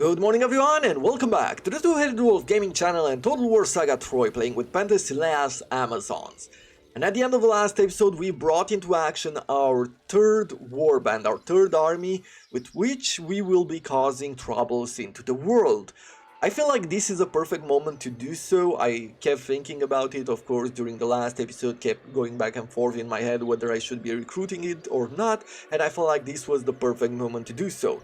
Good morning everyone and welcome back to the Two-Headed Wolf gaming channel and Total War Saga Troy playing with Penthesilea's Amazons. And at the end of the last episode we brought into action our third warband, our third army, with which we will be causing troubles into the world. I feel like this is a perfect moment to do so. I kept thinking about it, of course, during the last episode, kept going back and forth in my head whether I should be recruiting it or not, and I felt like this was the perfect moment to do so.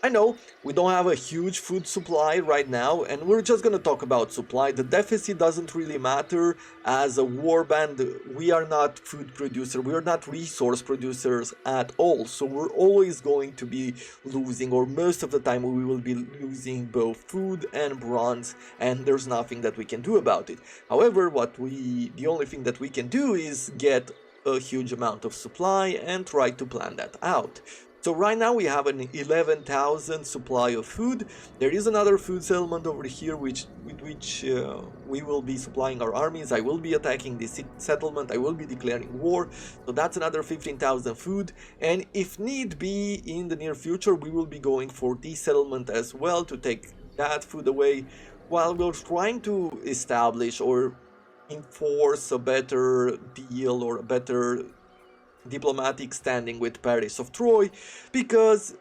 I know we don't have a huge food supply right now, and we're just gonna talk about supply. The deficit doesn't really matter. As a warband, we are not food producer, we are not resource producers at all, so we're always going to be losing, or most of the time we will be losing both food and bronze, and there's nothing that we can do about it. However, the only thing that we can do is get a huge amount of supply and try to plan that out. So right now we have an 11,000 supply of food. There is another food settlement over here with which we will be supplying our armies. I will be attacking this settlement, I will be declaring war, so that's another 15,000 food, and if need be in the near future we will be going for this settlement as well to take that food away, while we're trying to establish or enforce a better deal or a better diplomatic standing with Paris of Troy, because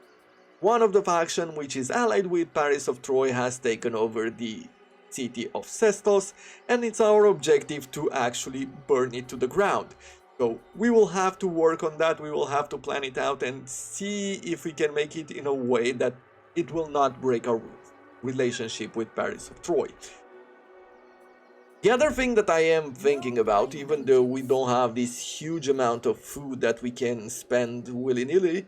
one of the faction which is allied with Paris of Troy has taken over the city of Sestos, and it's our objective to actually burn it to the ground. So we will have to work on that, we will have to plan it out and see if we can make it in a way that it will not break our relationship with Paris of Troy. The other thing that I am thinking about, even though we don't have this huge amount of food that we can spend willy-nilly,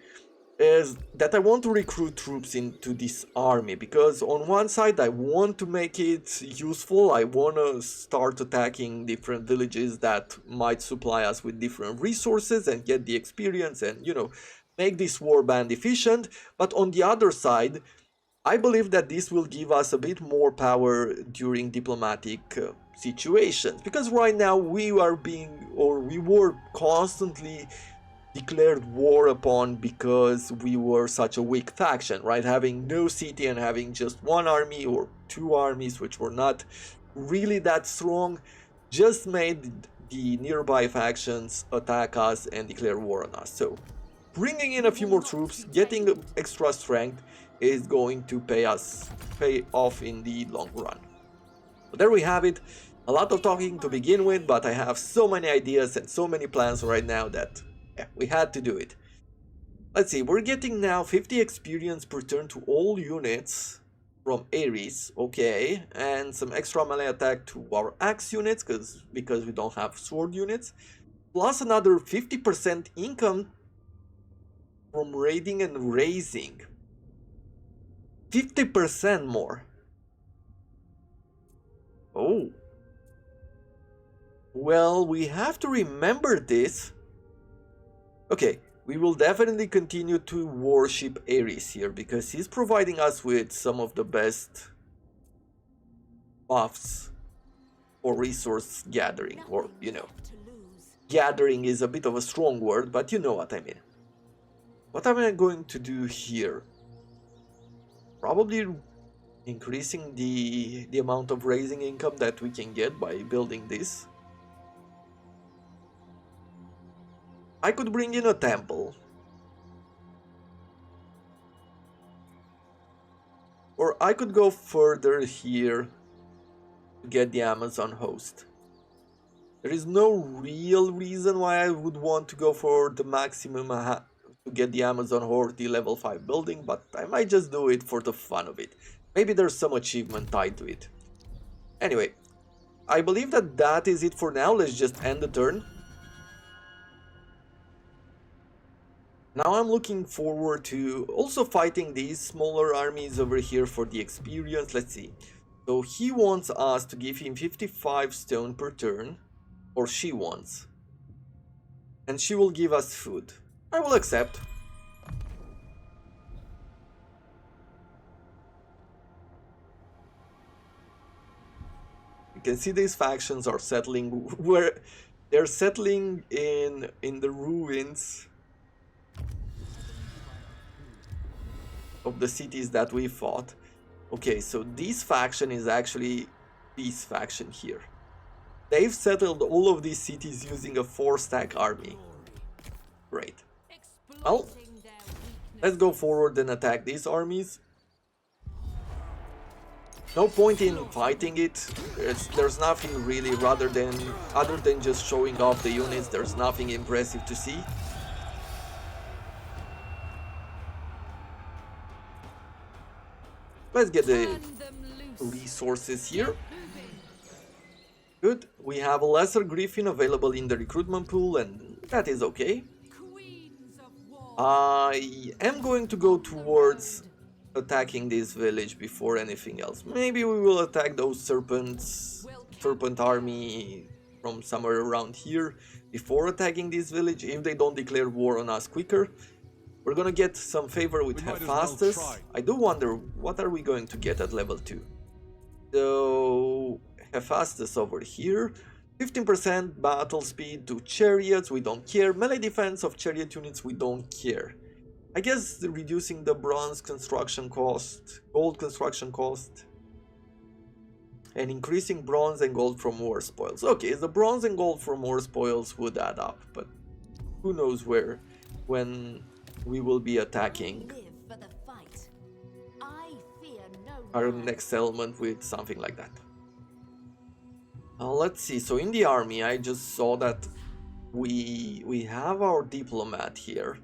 is that I want to recruit troops into this army, because on one side I want to make it useful, I want to start attacking different villages that might supply us with different resources and get the experience and, make this warband efficient, but on the other side, I believe that this will give us a bit more power during diplomatic situations, because right now we were constantly declared war upon because we were such a weak faction, right? Having no city and having just one army or two armies which were not really that strong just made the nearby factions attack us and declare war on us. So bringing in a few more troops, getting extra strength is going to pay off in the long run. So there we have it. A lot of talking to begin with, but I have so many ideas and so many plans right now that we had to do it. Let's see, we're getting now 50 experience per turn to all units from Ares, okay, and some extra melee attack to our axe units because we don't have sword units, plus another 50% income from raiding and raising. 50% more. Oh. Well, we have to remember this. Okay, we will definitely continue to worship Ares here, because he's providing us with some of the best buffs for resource gathering, or, gathering is a bit of a strong word, but you know what I mean. What am I going to do here? Probably increasing the amount of raising income that we can get by building this. I could bring in a temple, or I could go further here to get the Amazon host. There is no real reason why I would want to go for the maximum to get the Amazon or the level 5 building, but I might just do it for the fun of it. Maybe there's some achievement tied to it. Anyway, I believe that is it for now. Let's just end the turn. Now I'm looking forward to also fighting these smaller armies over here for the experience. Let's see. So he wants us to give him 55 stone per turn, or she wants. And she will give us food. I will accept. You can see these factions are settling where they're settling in the ruins of the cities that we fought. Okay, so this faction is actually this faction here. They've settled all of these cities using a 4-stack army. Great. Well, let's go forward and attack these armies. No point in fighting it. There's nothing really other than just showing off the units. There's nothing impressive to see. Let's get the resources here. Good. We have a lesser griffin available in the recruitment pool, and that is okay. I am going to go towards attacking this village before anything else. Maybe we will attack those serpent army from somewhere around here before attacking this village if they don't declare war on us quicker. We're gonna get some favor with Hephaestus. I do wonder what are we going to get at level 2. So Hephaestus over here. 15% battle speed to chariots, we don't care. Melee defense of chariot units, we don't care. I guess reducing the bronze construction cost, gold construction cost, and increasing bronze and gold from war spoils. Okay, the bronze and gold from war spoils would add up, but who knows when we will be attacking our next settlement with something like that. Let's see, so in the army I just saw that we have our diplomat here.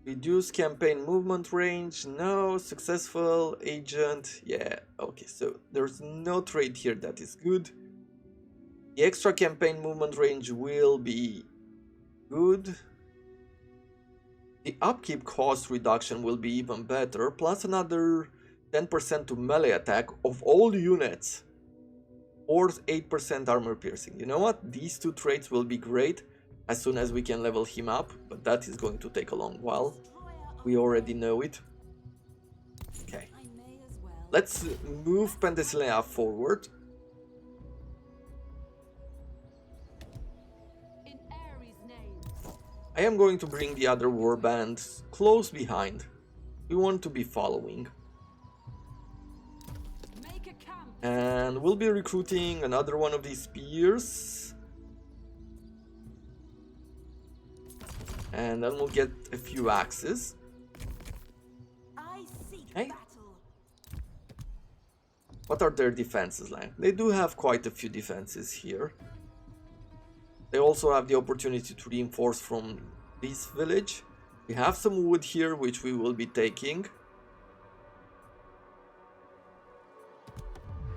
Reduce campaign movement range, no. Successful agent, yeah, okay, so there's no trade here, that is good. The extra campaign movement range will be good. The upkeep cost reduction will be even better, plus another 10% to melee attack of all units, or 8% armor piercing. You know what? These two traits will be great as soon as we can level him up, but that is going to take a long while. We already know it. Okay. Let's move Penthesilea forward. I am going to bring the other warband close behind. We want to be following. And we'll be recruiting another one of these spears. And then we'll get a few axes. Okay. What are their defenses like? They do have quite a few defenses here. They also have the opportunity to reinforce from this village. We have some wood here, which we will be taking.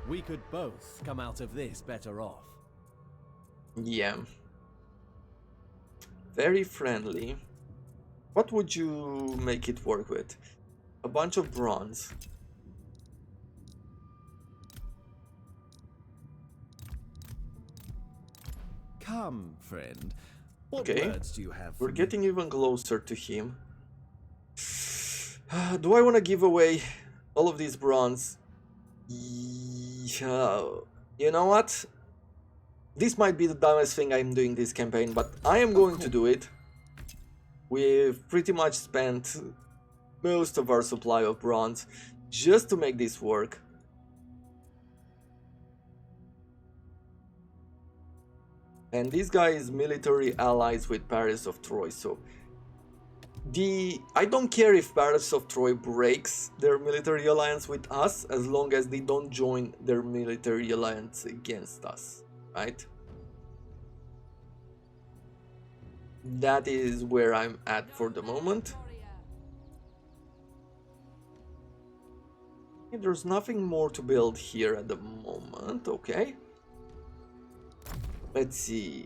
We could both come out of this better off. Yeah. Very friendly. What would you make it work with? A bunch of bronze. Come, friend. What Okay. words do you have for We're me? getting even closer to him. Do I want to give away all of these bronze? Yeah. You know what? This might be the dumbest thing I'm doing this campaign, but I am going to do it. We've pretty much spent most of our supply of bronze just to make this work. And this guy is military allies with Paris of Troy, so I don't care if Paris of Troy breaks their military alliance with us, as long as they don't join their military alliance against us, right? That is where I'm at for the moment. There's nothing more to build here at the moment, okay. Let's see.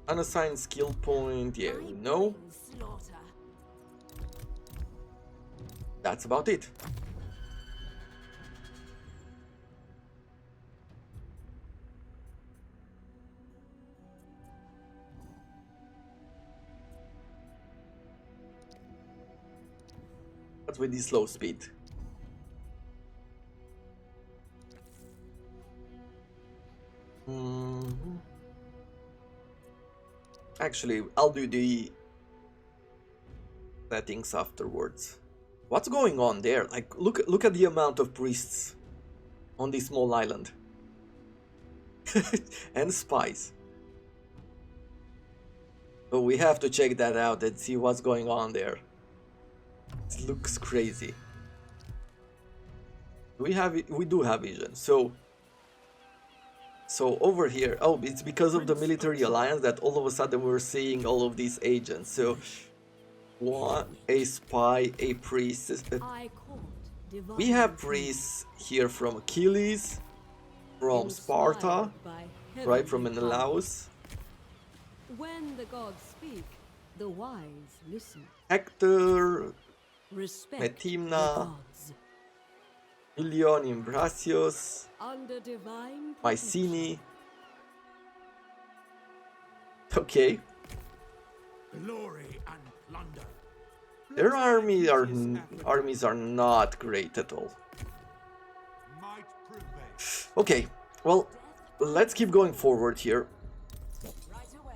Unassigned skill point, yeah, we know. That's about it. But with this low speed. Actually, I'll do the settings afterwards. What's going on there? Like, look at the amount of priests on this small island. And spies. So we have to check that out and see what's going on there. It looks crazy. We do have vision. So over here, oh, it's because of the military alliance that all of a sudden we're seeing all of these agents. So a spy, a priest. We have priests here from Achilles, from Sparta, right, from Menelaus. When the gods speak, the wise listen. Hector, Respect Metimna, the gods. Ilion, Imbrasios, Under divine Mycenae. Okay. Glory and plunder. Their armies are not great at all. Might prevail. Okay, well, let's keep going forward here. right away.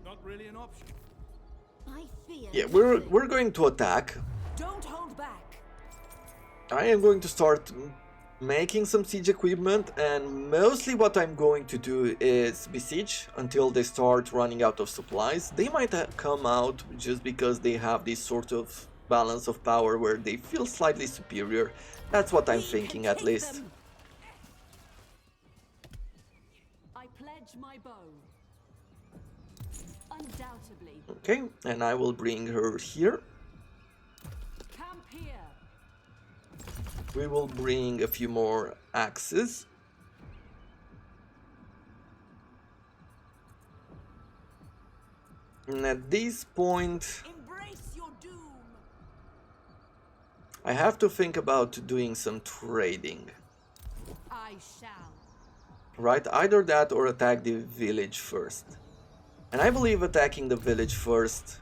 Not really an option. I fear. Yeah, we're going to attack. Don't hold back. I am going to start making some siege equipment, and mostly what I'm going to do is besiege until they start running out of supplies. They might come out just because they have this sort of balance of power where they feel slightly superior. That's what I'm thinking, at least. I pledge my bow. Undoubtedly. Okay, and I will bring her here. Camp here. We will bring a few more axes. And at this point, Embrace your doom. I have to think about doing some trading. I shall. Right, either that or attack the village first. And I believe attacking the village first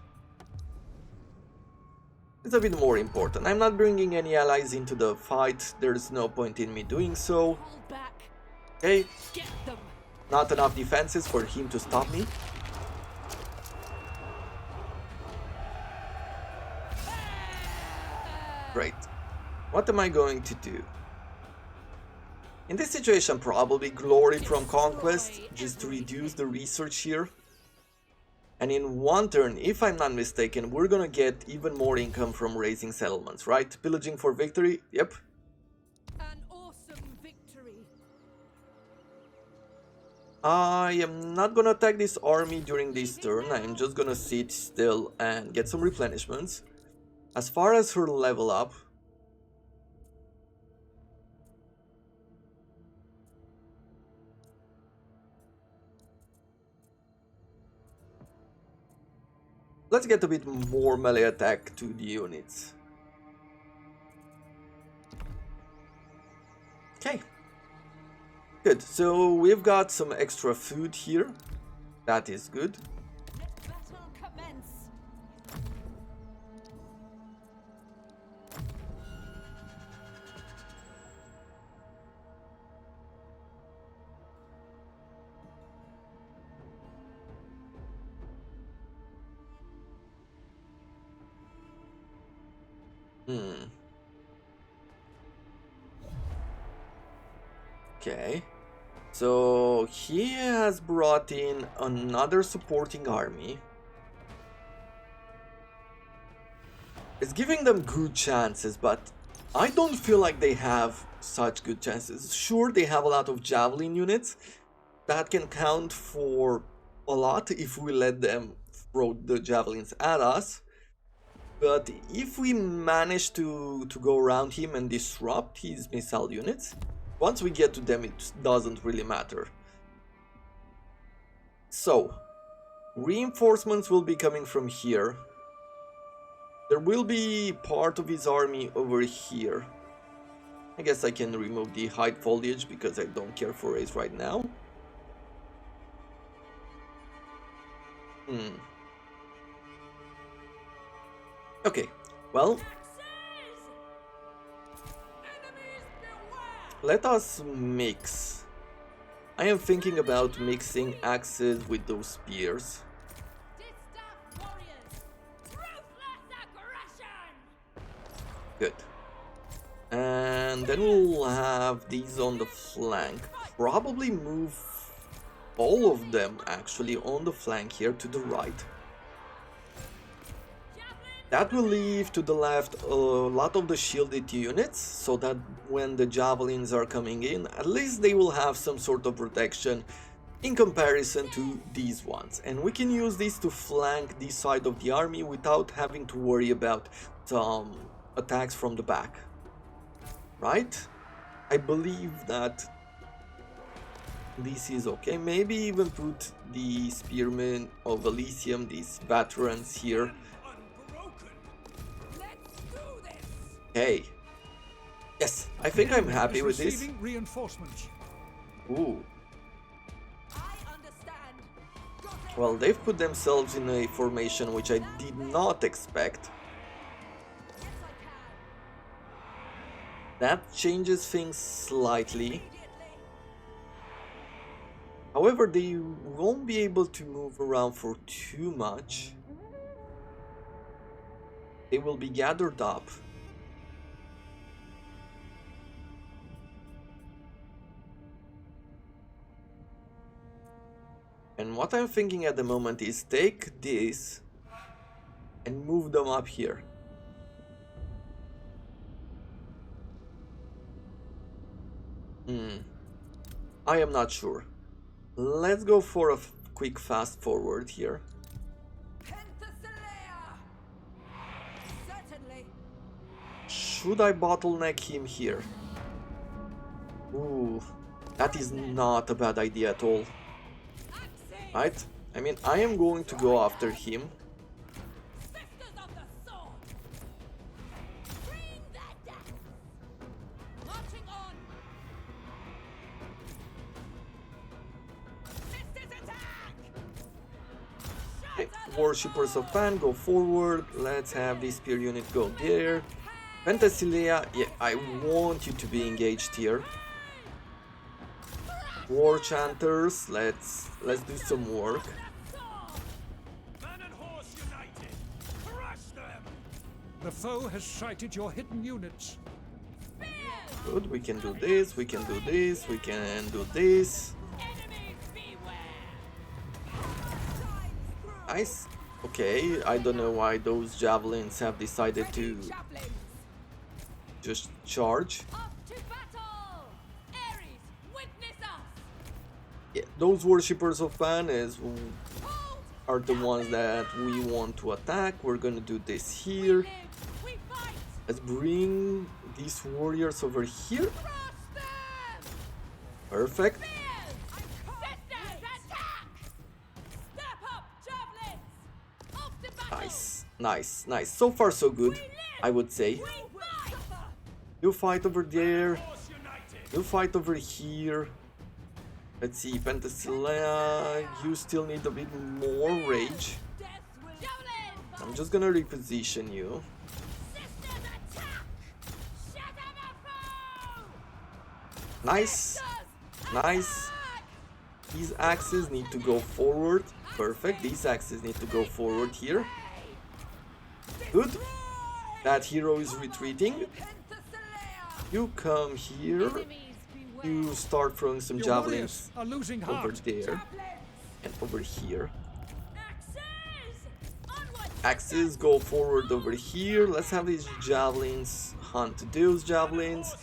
is a bit more important. I'm not bringing any allies into the fight, there's no point in me doing so. Hold back. Okay, Get them. not enough defenses for him to stop me. Great. What am I going to do? In this situation, probably glory from conquest, just to reduce the research here. And in one turn, if I'm not mistaken, we're gonna get even more income from raising settlements, right? Pillaging for victory, yep. An awesome victory. I am not gonna attack this army during this turn, I'm just gonna sit still and get some replenishments. As far as her level up, let's get a bit more melee attack to the units. Okay. Good, so we've got some extra food here. That is good. Let battle commence. Okay. So he has brought in another supporting army. It's giving them good chances, but I don't feel like they have such good chances. Sure, they have a lot of javelin units that can count for a lot if we let them throw the javelins at us. But if we manage to go around him and disrupt his missile units, once we get to them it doesn't really matter. So, reinforcements will be coming from here. There will be part of his army over here. I guess I can remove the hide foliage because I don't care for race right now. Okay, well, let us mix. I am thinking about mixing axes with those spears. Distaff warriors. Ruthless Good. And then we'll have these on the flank. Probably move all of them actually on the flank here to the right. That will leave to the left a lot of the shielded units, so that when the javelins are coming in, at least they will have some sort of protection in comparison to these ones. And we can use these to flank this side of the army without having to worry about some attacks from the back. Right? I believe that this is okay. Maybe even put the spearmen of Elysium, these veterans here. Hey. Yes, I think I'm happy with this. Reinforcements. Ooh. Well, they've put themselves in a formation which I did not expect. That changes things slightly. However, they won't be able to move around for too much. They will be gathered up. And what I'm thinking at the moment is take this and move them up here. I am not sure. Let's go for a quick fast forward here. Penthesilea! Certainly. Should I bottleneck him here? Ooh, that is not a bad idea at all. Right? I mean, I am going to go after him. Sisters of the sword! Bring their death! Marching on! Sisters attack! Okay, Worshippers of Pan, go forward. Let's have this spear unit go there. Penthesilea, yeah, I want you to be engaged here. War Chanters, let's do some work. Man and horse united. Crush them. The foe has sighted your hidden units. Good, we can do this, we can do this, we can do this. Enemies beware! Nice. Okay, I don't know why those javelins have decided to Javelins! just charge. Up to battle! Ares, witness us! Yeah, those Worshippers of Pan Hold! are the ones that we want to attack. We're gonna do this here. Live, we fight! Let's bring these warriors over here. Crush them! Perfect. Sisters, attack! Step up, javelins! Off to battle! Nice, nice, nice. So far so good, I would say. We fight! You fight over there. Horse united. You fight over here. Let's see, Penthesilea, you still need a bit more rage. Death will... Javelins! I'm just gonna reposition you. Sisters, attack! Shatter the foe! Nice, nice. These axes need to go forward. Perfect, these axes need to go forward here. Good. That hero is retreating. Penthesilea! You come here. Enemies beware! You start throwing some Your javelins warriors are losing over heart. there and over here. Axes! Onward! Axes go forward over here. Let's have these javelins hunt those javelins.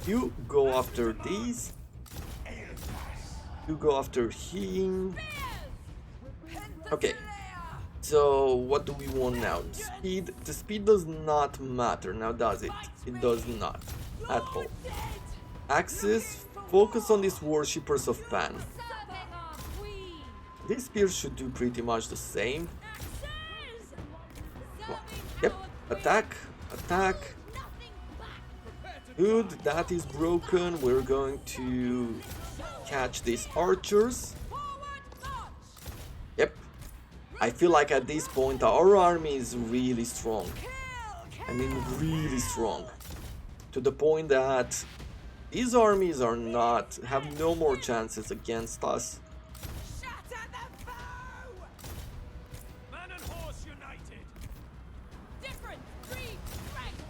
You go after these. You go after him. Okay. So what do we want now? Speed. The speed does not matter now, does it? It does not at all. Axes. Focus on these Worshippers of Pan. Serving our queen! These spears should do pretty much the same. Axes! Yep. Attack. Attack. Nothing back! Good. That is broken. We're going to catch these archers. Forward march! Yep. I feel like at this point our army is really strong. I mean really strong. To the point that these armies are not have no more chances against us. Shatter the foe! Man and horse united. Different breed strength!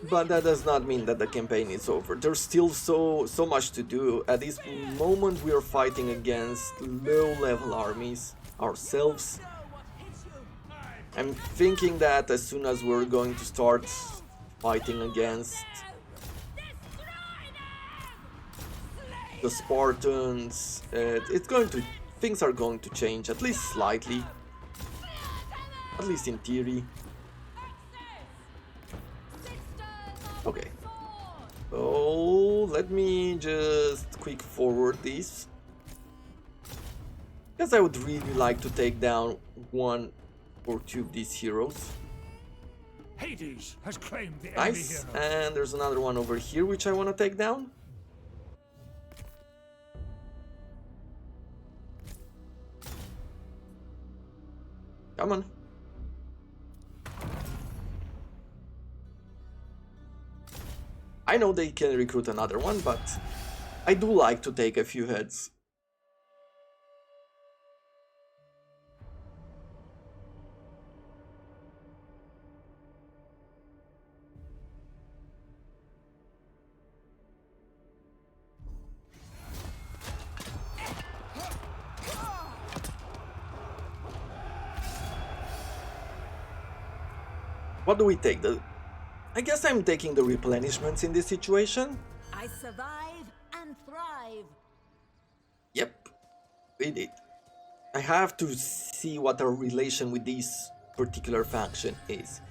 but that does not mean that the campaign is over. There's still so much to do. At this moment we are fighting against low-level armies ourselves. I'm thinking that as soon as we're going to start fighting against the Spartans, things are going to change, at least slightly, at least in theory. Okay, so let me just quick forward this, because I would really like to take down one or two of these heroes. Hades has claimed the enemy Nice, hero. and there's another one over here which I want to take down. Come on. I know they can recruit another one, but I do like to take a few heads. What do we take? I guess I'm taking the replenishments in this situation. I survive and thrive. Yep, we did. I have to see what our relation with this particular faction is.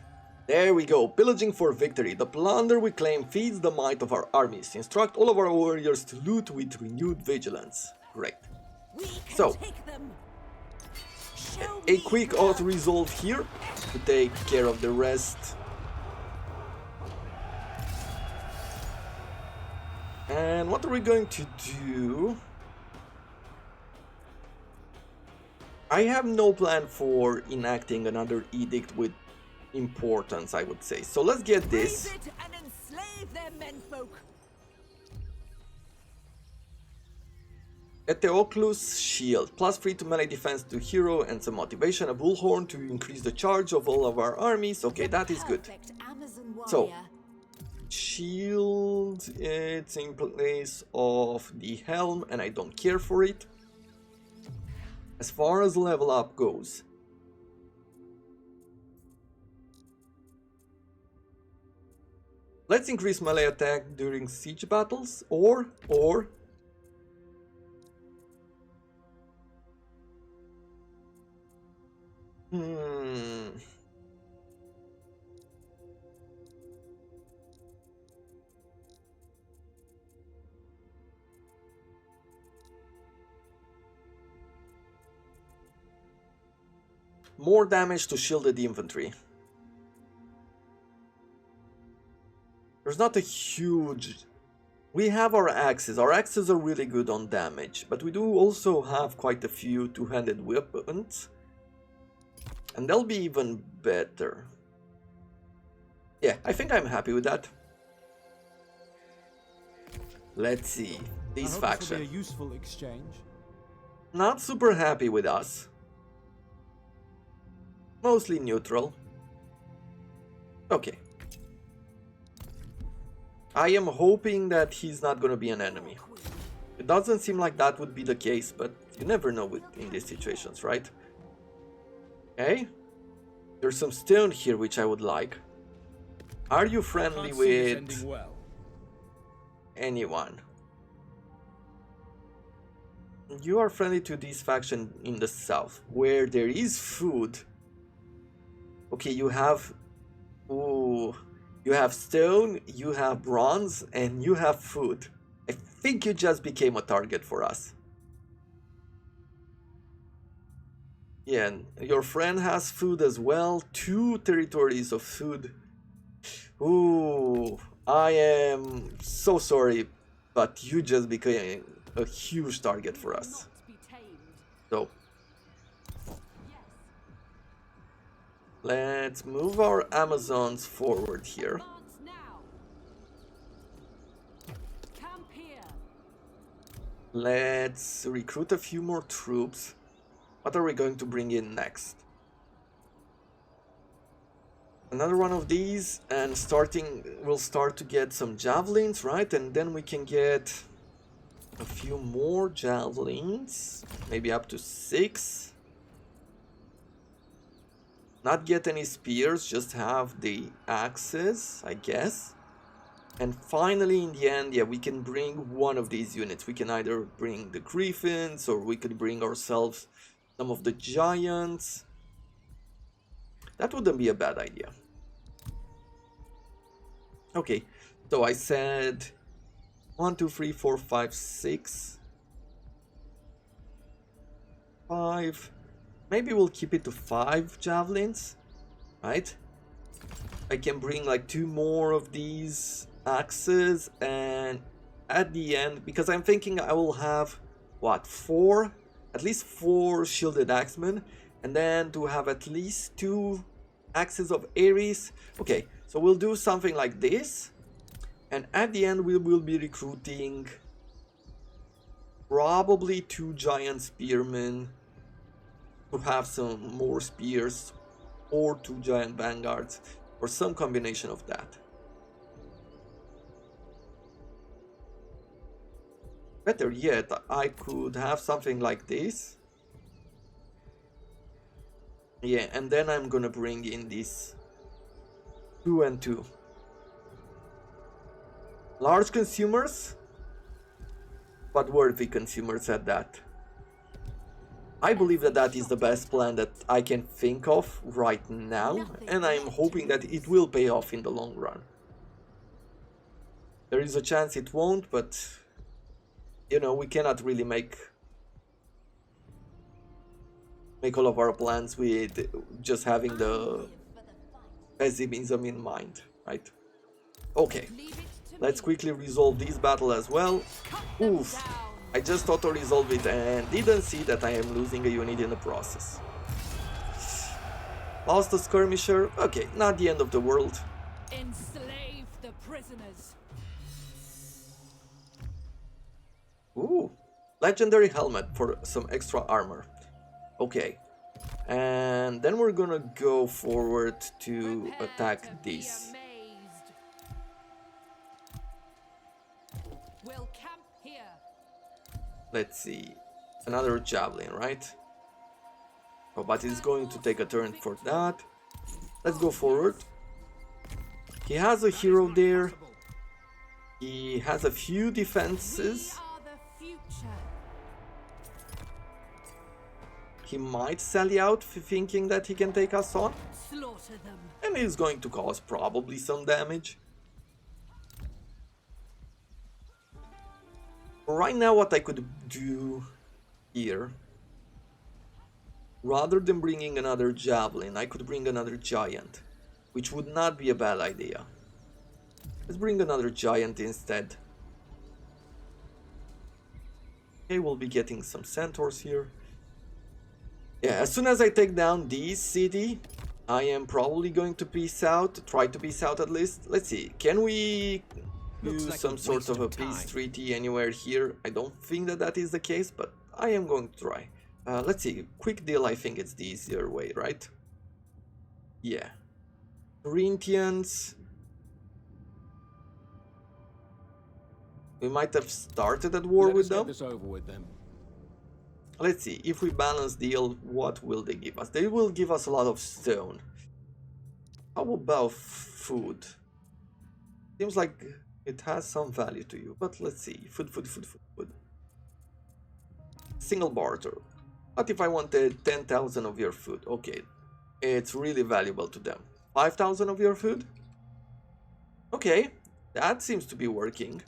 There we go, pillaging for victory. The plunder we claim feeds the might of our armies. Instruct all of our warriors to loot with renewed vigilance. Great. We can So, take them. Show a me quick your- auto-resolve here to take care of the rest. And what are we going to do? I have no plan for enacting another edict with importance, I would say. So let's get this. Raise it and enslave their menfolk. A Theoclus shield, +3 to melee defense to hero and some motivation. A bullhorn to increase the charge of all of our armies. Okay, that is good. Perfect Amazon So, warrior. shield, it's in place of the helm and I don't care for it. As far as level up goes, let's increase melee attack during siege battles, or more damage to shielded infantry. There's not a huge... We have our axes. Our axes are really good on damage, but we do also have quite a few two-handed weapons. And they'll be even better. Yeah, I think I'm happy with that. Let's see. This I hope this will faction. be a useful exchange. Not super happy with us. Mostly neutral. Okay. I am hoping that he's not gonna be an enemy. It doesn't seem like that would be the case, but you never know in these situations, right? Okay. There's some stone here which I would like. Are you friendly Can't see this with ending well. anyone? You are friendly to this faction in the south, where there is food. Okay, you have... Ooh... You have stone, you have bronze, and you have food. I think you just became a target for us. Yeah, and your friend has food as well. 2 territories of food. Ooh, I am so sorry, but you just became a huge target for us. Not be tamed. So, Yes. let's move our Amazons forward here. Advance now. Camp here. Let's recruit a few more troops. What are we going to bring in next? Another one of these, and we'll start to get some javelins, right? And then we can get a few more javelins, maybe up to 6. Not get any spears, just have the axes, I guess. And finally, in the end, yeah, we can bring one of these units. We can either bring the griffins, or we could bring ourselves some of the giants. That wouldn't be a bad idea. Okay, so I said 1, 2, 3, 4, 5, 6, 5. Maybe we'll keep it to 5 javelins, right? I can bring like 2 more of these axes, and at the end, because I'm thinking I will have, what, 4? At least 4 shielded axemen, and then to have at least 2 axes of Ares. Okay, so we'll do something like this, and at the end we will be recruiting probably 2 giant spearmen to have some more spears, or 2 giant vanguards, or some combination of that. Better yet, I could have something like this. Yeah, and then I'm gonna bring in these 2 and 2. Large consumers, but worthy consumers at that. I believe that that is the best plan that I can think of right now, and I'm hoping that it will pay off in the long run. There is a chance it won't, but you know, we cannot really make all of our plans with just having the pessimism in mind, right? Okay, let's quickly resolve this battle as well. Oof, I just auto-resolved it and didn't see that I am losing a unit in the process. Lost a skirmisher, okay, not the end of the world. Enslave the prisoners. Ooh, legendary helmet for some extra armor. Okay, and then we're gonna go forward to attack this. We'll camp here. Let's see, another javelin, right? Oh, but it's going to take a turn for that. Let's go forward. He has a hero there. He has a few defenses. We are the future. He might sally out thinking that he can take us on, Slaughter them. and he's going to cause probably some damage. Right now, what I could do here, rather than bringing another javelin, I could bring another giant, which would not be a bad idea. Let's bring another giant instead. Okay, we'll be getting some centaurs here. Yeah, as soon as I take down this city, I am probably going to peace out, try to peace out at least. Let's see, can we use like some a sort waste of a of peace time. treaty anywhere here? I don't think that that is the case, but I am going to try. Let's see, quick deal, I think it's the easier way, right? Yeah. Corinthians. We might have started at war Let with us get them. this over with them. Let's see, if we balance deal, what will they give us? They will give us a lot of stone. How about food? Seems like it has some value to you, but let's see. Food. Single barter. What if I wanted 10,000 of your food? Okay, it's really valuable to them. 5,000 of your food? Okay, that seems to be working.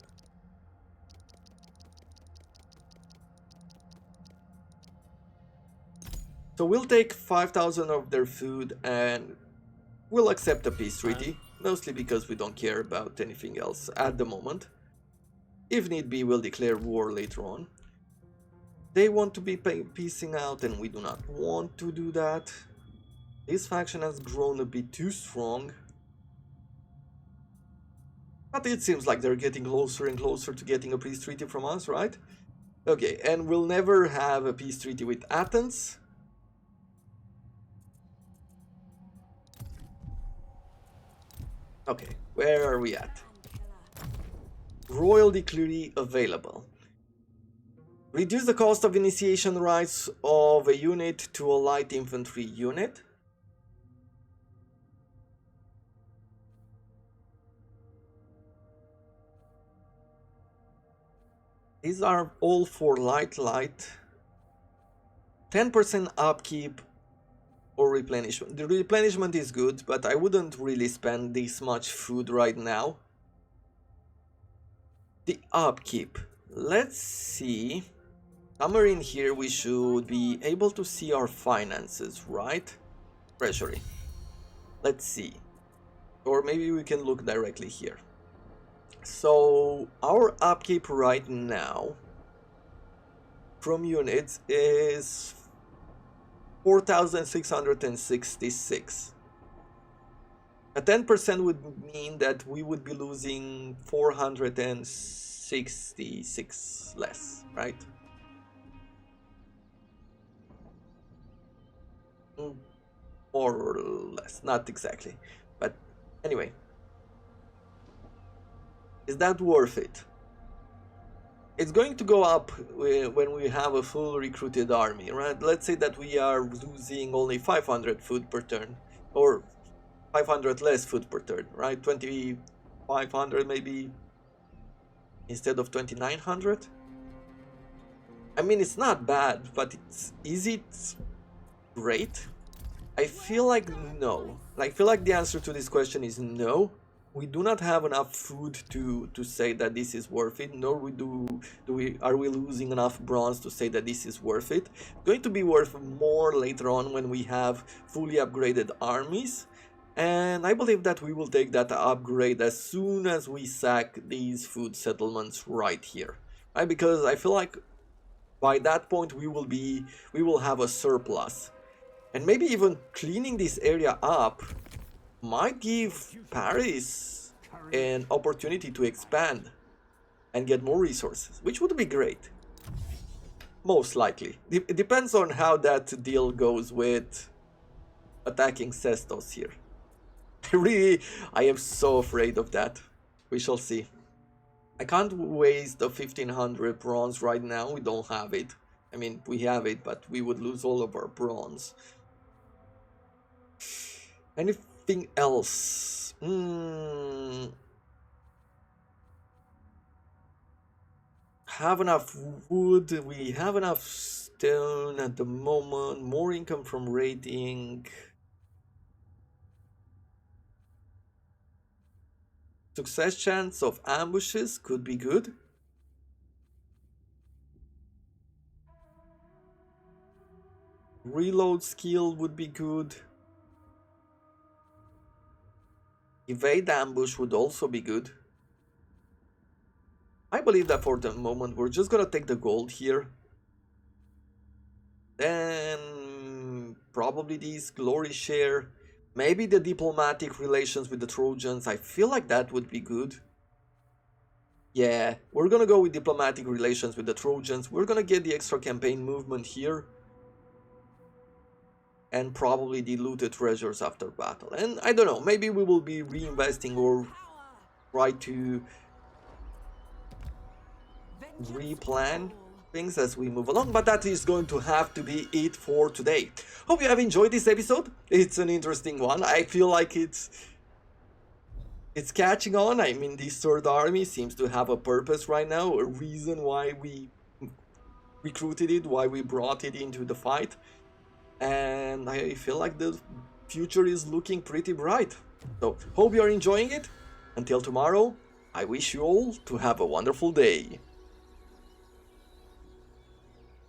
So we'll take 5,000 of their food and we'll accept a peace treaty, mostly because we don't care about anything else at the moment. If need be, we'll declare war later on. They want to be piecing out and we do not want to do that. This faction has grown a bit too strong. But it seems like they're getting closer and closer to getting a peace treaty from us, right? Okay, and we'll never have a peace treaty with Athens. Okay, where are we at? Royal Decree available. Reduce the cost of initiation rights of a unit to a light infantry unit. These are all for light. 10% upkeep or replenishment. The replenishment is good, but I wouldn't really spend this much food right now. The upkeep. Let's see. Somewhere in here we should be able to see our finances, right? Treasury. Let's see. Or maybe we can look directly here. So our upkeep right now from units is 4,666. A 10% would mean that we would be losing 466 less, right? More or less, not exactly, but anyway. Is that worth it? It's going to go up when we have a full recruited army, right? Let's say that we are losing only 500 food per turn, or 500 less food per turn, right? 2,500 maybe instead of 2,900. I mean, it's not bad, but is it great? I feel like no. I feel like the answer to this question is no. We do not have enough food to say that this is worth it, nor are we losing enough bronze to say that this is worth it. It's going to be worth more later on when we have fully upgraded armies, and I believe that we will take that upgrade as soon as we sack these food settlements right here, right? Because I feel like by that point we will have a surplus, and maybe even cleaning this area up might give Paris an opportunity to expand and get more resources, which would be great. Most likely. It depends on how that deal goes with attacking Sestos here. I am so afraid of that. We shall see. I can't waste the 1,500 bronze right now. We don't have it. I mean, we have it, but we would lose all of our bronze. Anything else? Have enough wood. We have enough stone at the moment. More income from raiding. Success chance of ambushes could be good. Reload skill would be good. Evade ambush would also be good. I believe that for the moment we're just gonna take the gold here. Then probably this glory share. Maybe the diplomatic relations with the Trojans. I feel like that would be good. Yeah, we're gonna go with diplomatic relations with the Trojans. We're gonna get the extra campaign movement here. And probably the looted treasures after battle. And I don't know, maybe we will be reinvesting or try to replan things as we move along, but that is going to have to be it for today. Hope you have enjoyed this episode. It's an interesting one. I feel like it's catching on. I mean, this third army seems to have a purpose right now, a reason why we recruited it, why we brought it into the fight. And I feel like the future is looking pretty bright. So, hope you are enjoying it. Until tomorrow, I wish you all to have a wonderful day.